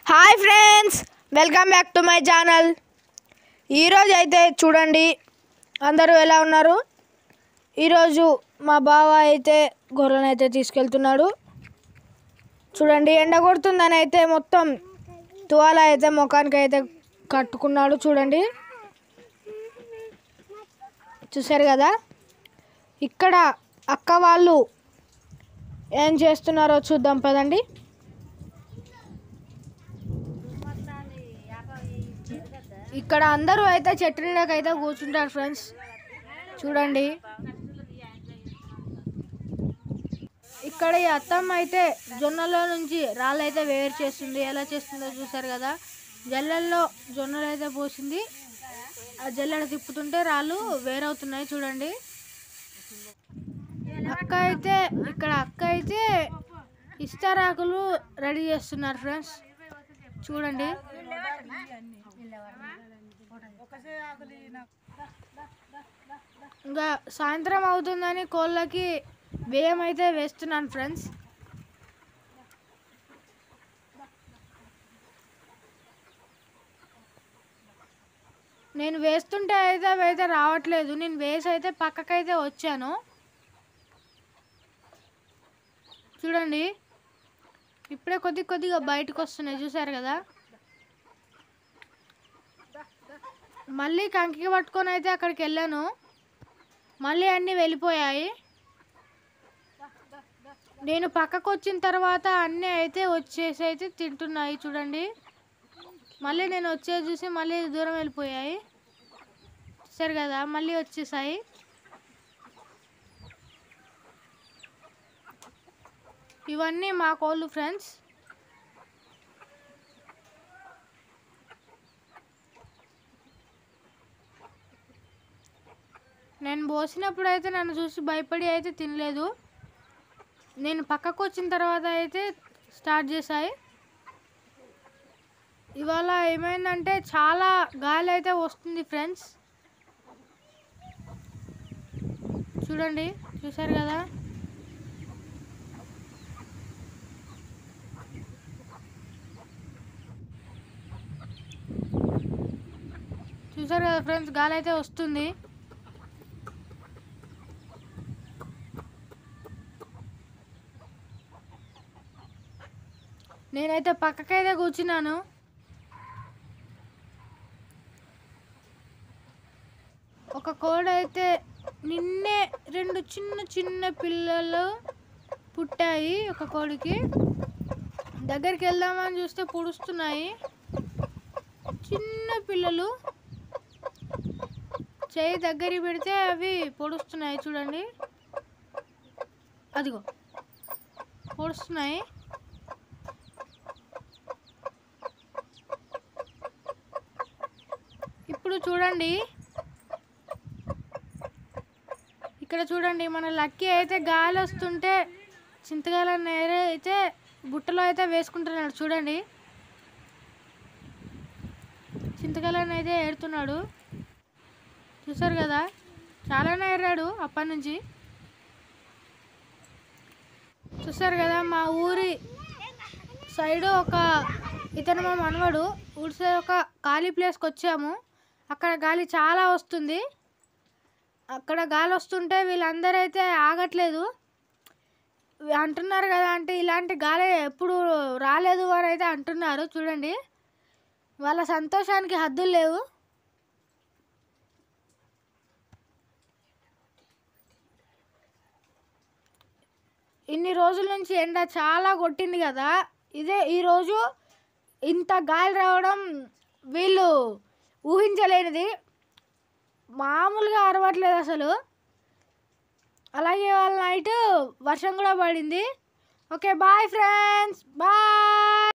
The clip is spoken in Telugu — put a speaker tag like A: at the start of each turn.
A: Hi friends, welcome back to my channel. ఈరోజు అయితే చూడండి అందరూ ఎలా ఉన్నారు. ఈరోజు మా బావ అయితే గొర్రెలను అయితే తీసుకెళ్తున్నాడు. చూడండి ఎండ కొడుతుందని అయితే మొత్తం తువాల అయితే ముఖానికి అయితే కట్టుకున్నాడు. చూడండి, చూసారు కదా. ఇక్కడ అక్క వాళ్ళు ఏం చేస్తున్నారో చూద్దాం పదండి. ఇక్కడ అందరూ అయితే చెట్టు నీడకి అయితే కూర్చుంటారు ఫ్రెండ్స్. చూడండి, ఇక్కడ ఈ అత్తమ్మ అయితే జొన్నలో నుంచి రాళ్ళు అయితే వేరు చేస్తుంది. ఎలా చేస్తుందో చూసారు కదా. జల్లెల్లో జొన్నలు అయితే పోసింది. ఆ జల్లెడ తిప్పుతుంటే రాళ్ళు వేరవుతున్నాయి. చూడండి, అక్క అయితే ఇస్తారాకులు రెడీ చేస్తున్నారు ఫ్రెండ్స్. చూడండి, ఇంకా సాయంత్రం అవుతుందని కోళ్ళకి బియ్యం అయితే వేస్తున్నాను ఫ్రెండ్స్. నేను వేస్తుంటే అయితే రావట్లేదు. నేను వేసి అయితే పక్కకైతే వచ్చాను. చూడండి, ఇప్పుడే కొద్దిగా బయటకు వస్తున్నాయి. చూసారు కదా. మళ్ళీ కంకి పట్టుకొని అయితే అక్కడికి వెళ్ళాను. మళ్ళీ అన్నీ వెళ్ళిపోయాయి. నేను పక్కకు వచ్చిన తర్వాత అన్నీ అయితే వచ్చేసి అయితే తింటున్నాయి. చూడండి, మళ్ళీ నేను వచ్చేసి చూసి మళ్ళీ దూరం వెళ్ళిపోయాయి. సరే కదా, మళ్ళీ వచ్చేసాయి. ఇవన్నీ మా కోళ్ళు ఫ్రెండ్స్. నేను పోసినప్పుడు అయితే నన్ను చూసి భయపడి అయితే తినలేదు. నేను పక్కకు వచ్చిన తర్వాత అయితే స్టార్ట్ చేశాయి. ఇవాళ ఏమైందంటే చాలా గాలి అయితే వస్తుంది ఫ్రెండ్స్. చూడండి, చూసారు కదా. చూసారు కదా ఫ్రెండ్స్, గాలి అయితే వస్తుంది. నేనైతే పక్కకైతే కూర్చున్నాను. ఒక కోడి అయితే నిన్నే 2 చిన్న పిల్లలు పుట్టాయి. ఒక కోడికి దగ్గరికి వెళ్దామని చూస్తే పొడుస్తున్నాయి. చిన్న పిల్లలు చేయి దగ్గరికి పెడితే అవి పొడుస్తున్నాయి. చూడండి, అదిగో పొడుస్తున్నాయి. ఇప్పుడు చూడండి, ఇక్కడ చూడండి, మన లక్కీ అయితే గాలి వస్తుంటే చింతకాయల నేరే అయితే బుట్టలో అయితే వేసుకుంటున్నాడు. చూడండి, చింతకాయలను అయితే ఏరుతున్నాడు. చూసారు కదా, చాలానే ఏరాడు అప్పటి నుంచి. చూసారు కదా, మా ఊరి సైడు ఇతను మా మనవడు ఊరి సైడ్ ఒక ఖాళీ ప్లేస్కి వచ్చాము. అక్కడ గాలి చాలా వస్తుంది. అక్కడ గాలి వస్తుంటే వీళ్ళందరూ అయితే ఆగట్లేదు. అంటున్నారు కదా, అంటే ఇలాంటి గాలి ఎప్పుడు రాలేదు అని అయితే అంటున్నారు. చూడండి, వాళ్ళ సంతోషానికి హద్దులు లేవు. ఇన్ని రోజుల నుంచి ఎండ చాలా కొట్టింది కదా. ఈరోజు ఇంత గాలి రావడం వీళ్ళు ఊహించలేనిది. మామూలుగా అరవట్లేదు అసలు. అలాగే వాళ్ళ నైట్ వర్షం కూడా పడింది. Okay, bye friends, bye.